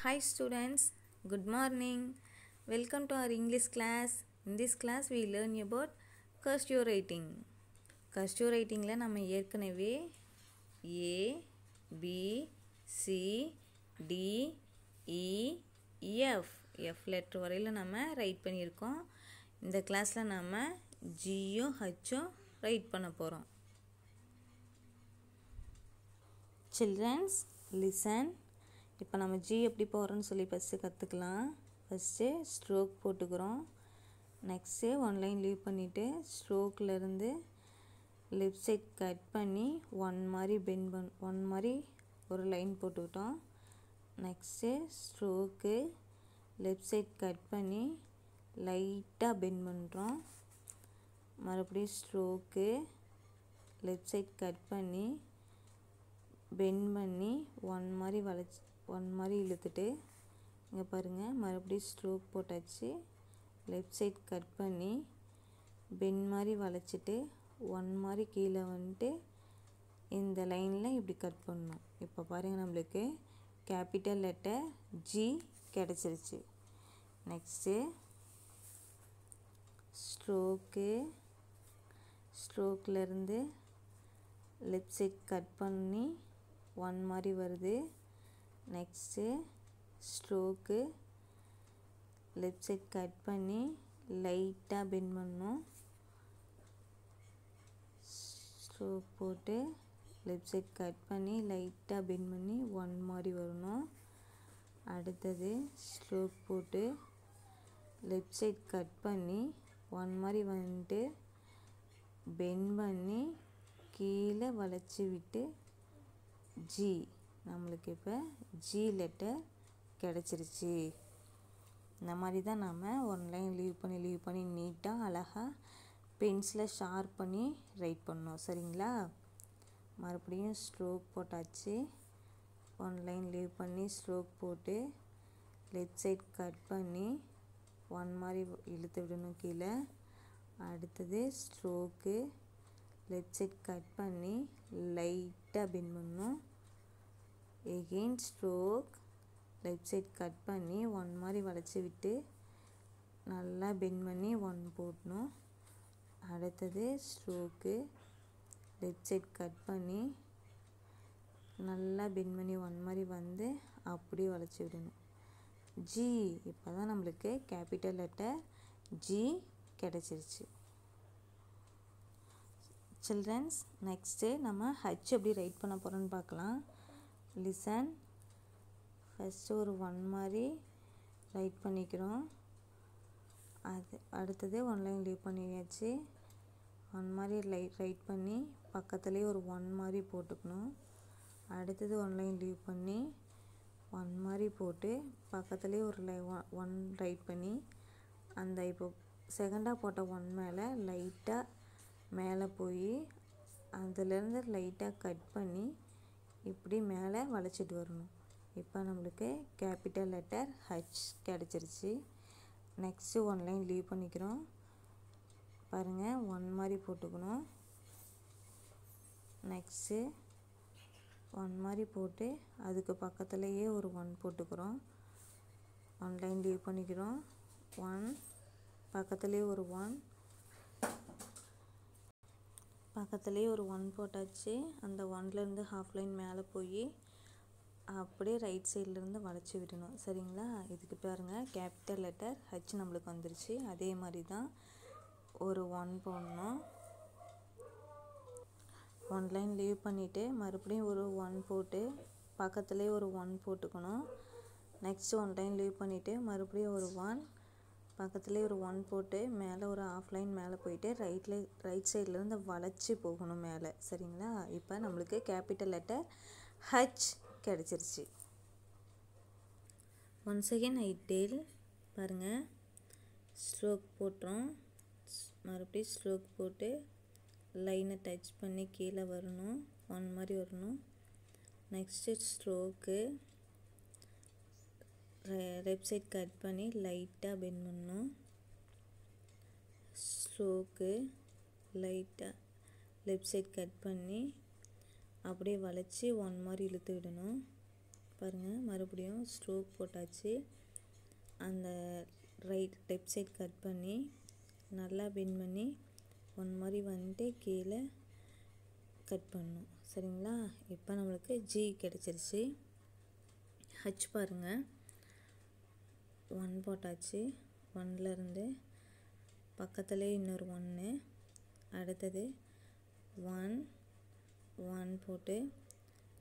Hi students, good morning. Welcome to our English class. In this class we learn about cursive writing. Cursive writing la நம்ம ஏற்கனவே A B C D E F F letter வரையில நம்ம right பண்ணியிருக்கோம். இந்த கிளாஸ்ல நாம Gயும் Hயும் right பண்ண போறோம். Childrens, listen. இப்போ நம்ம G எப்படி போகிறோன்னு சொல்லி ஃபஸ்ட்டு கற்றுக்கலாம். ஃபஸ்ட்டு ஸ்ட்ரோக் போட்டுக்கிறோம். நெக்ஸ்ட்டு ஒன் லைன் லீவ் பண்ணிவிட்டு ஸ்ட்ரோக்லேருந்து லெஃப்ட் சைட் கட் பண்ணி ஒன் மாதிரி ஒரு லைன் போட்டுக்கிட்டோம். Next stroke left side cut பண்ணி லைட்டாக பெண்ட் பண்ணுறோம். மறுபடியும் ஸ்ட்ரோக்கு லெஃப்ட் சைட் கட் பண்ணி பெண்ட் பண்ணி ஒன் மாதிரி இழுத்துட்டு இங்கே பாருங்கள், மறுபடியும் ஸ்ட்ரோக் போட்டாச்சு. லெஃப்ட் சைட் கட் பண்ணி பெண்ட் மாதிரி வளைச்சிட்டு ஒன் மாதிரி கீழே வந்துட்டு இந்த லைனில் இப்படி கட் பண்ணணும். இப்போ பாருங்கள், நம்மளுக்கு கேபிட்டல் லெட்டர் G கிடச்சிருச்சு. நெக்ஸ்ட்டு ஸ்ட்ரோக்லேருந்து லெஃப்ட் சைட் கட் பண்ணி ஒன் மாதிரி வருது. Next stroke left side cut பண்ணி லைட்டாக பெண்ட் பண்ணணும். ஸ்ட்ரோக் போட்டு லெஃப்ட் சைட் கட் பண்ணி லைட்டாக பெண்ட் பண்ணி ஒன் மாதிரி வரணும். அடுத்தது ஸ்ட்ரோக் போட்டு லெஃப்ட் சைட் கட் பண்ணி ஒன் மாதிரி வந்துட்டு பெண்ட் பண்ணி கீழே வளைச்சி விட்டு G, நம்மளுக்கு இப்போ G லெட்டர் கிடச்சிருச்சு. இந்த மாதிரி தான் நாம் ஒன் லைன் லீவ் பண்ணி நீட்டாக அழகாக பென்சிலை ஷார்ப் பண்ணி ரைட் பண்ணோம். சரிங்களா? மறுபடியும் ஸ்ட்ரோக் போட்டாச்சு. ஒன் லைன் லீவ் பண்ணி ஸ்ட்ரோக் போட்டு லெஃப்ட் சைட் கட் பண்ணி ஒன் மாதிரி இழுத்து விடணும் கீழே. அடுத்தது ஸ்ட்ரோக்கு லெஃப்ட் சைட் கட் பண்ணி லைட்டாக பெண்ட் பண்ணணும். Again stroke left side cut பண்ணி ஒன் மாதிரி வளைச்சி விட்டு நல்லா பெண்ட் பண்ணி ஒன் போடணும். அடுத்தது ஸ்ட்ரோக்கு லெஃப்ட் சைட் கட் பண்ணி நல்லா பெண்ட் பண்ணி ஒன் மாதிரி வந்து அப்படியே வளைச்சி விடணும். G, இப்போ தான் நம்மளுக்கு கேபிட்டல் லெட்டர் G கிடச்சிருச்சு. சில்ட்ரன்ஸ், நெக்ஸ்ட்டு நம்ம H எப்படி ரைட் பண்ண போகிறோன்னு பார்க்கலாம். லிசன். ஃபஸ்ட்டு ஒரு ஒன் மாதிரி ரைட் பண்ணிக்கிறோம். அடுத்தது ஒன் லைன் லீவ் பண்ணியாச்சு. ஒன் மாதிரி ரைட் பண்ணி பக்கத்துலேயே ஒரு ஒன் மாதிரி போட்டுக்கணும். அடுத்தது ஒன் லைன் லீவ் பண்ணி ஒன் மாதிரி போட்டு பக்கத்துலேயே ஒரு ஒன் ரைட் பண்ணி அந்த இப்போ செகண்டாக போட்ட ஒன் மேலே லைட்டாக மேலே போய் அதுலேருந்து லைட்டாக கட் பண்ணி இப்படி மேலே வளைச்சிட்டு வரணும். இப்போ நம்மளுக்கு கேபிட்டல் லெட்டர் H கிடச்சிருச்சு. நெக்ஸ்ட்டு ஒன் லைன் லீவ் பண்ணிக்கிறோம். பாருங்கள், ஒன் மாதிரி போட்டுக்கணும். நெக்ஸ்ட்டு ஒன் மாதிரி போட்டு அதுக்கு பக்கத்துலேயே ஒரு ஒன் போட்டுக்கிறோம். ஒன் லைன் லீவ் பண்ணிக்கிறோம். ஒன் பக்கத்துலேயே ஒரு ஒன் போட்டாச்சு. அந்த ஒன்லேருந்து ஹாஃப் லைன் மேலே போய் அப்படியே ரைட் சைட்லேருந்து வளைச்சி விடணும். சரிங்களா? இதுக்கு பாருங்கள், கேபிட்டல் லெட்டர் H நம்மளுக்கு வந்துருச்சு. அதே மாதிரி தான் ஒரு ஒன் போடணும். ஒன் லைன் லீவ் பண்ணிவிட்டு மறுபடியும் ஒரு ஒன் போட்டு பக்கத்துலேயே ஒரு ஒன் போட்டுக்கணும். நெக்ஸ்ட் ஒன் லைன் லீவ் பண்ணிவிட்டு மறுபடியும் ஒரு ஒன் பக்கத்துலேயே ஒரு ஒன் போட்டு மேலே ஒரு ஆஃப் லைன் மேலே போயிட்டு ரைட் சைட்லேருந்து வளைச்சி போகணும் மேலே. சரிங்களா? இப்போ நம்மளுக்கு கேபிட்டல் லெட்டர் H கிடச்சிருச்சு. Once again I tell. பாருங்கள், ஸ்ட்ரோக் போட்டுறோம். மறுபடியும் ஸ்ட்ரோக் போட்டு லைனை டச் பண்ணி கீழே வரணும். ஒன் மாதிரி வரணும். Next stroke left side cut பண்ணி லைட்டாக பெண்ட் பண்ணணும். ஸ்ட்ரோக்கு லைட்டாக லெஃப்ட் சைட் கட் பண்ணி அப்படியே வளைச்சி ஒன் மாதிரி இழுத்து விடணும். பாருங்கள், மறுபடியும் ஸ்ட்ரோக் போட்டாச்சு. அந்த லெஃப்ட் சைட் கட் பண்ணி நல்லா பெண்ட் பண்ணி ஒன் மாதிரி வந்துட்டு கீழே கட் பண்ணணும். சரிங்களா? இப்போ நம்மளுக்கு ஜி கிடச்சிருச்சு. ஹச் பாருங்கள், 1 போட்டாச்சு. 1லேருந்து பக்கத்துலேயே இன்னொரு 1, அடுத்தது 1 1 போட்டு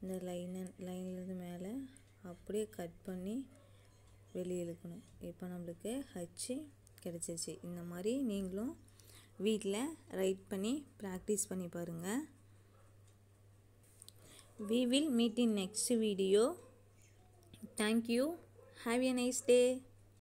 இந்த லைன்லேருந்து மேலே அப்படியே கட் பண்ணி வெளியே இழுக்கணும். இப்போ நம்மளுக்கு ஹச்சு கிடச்சிருச்சு. இந்த மாதிரி நீங்களும் வீட்டில் ரைட் பண்ணி ப்ராக்டிஸ் பண்ணி பாருங்கள். We will meet in next video. Thank you. Have a nice day.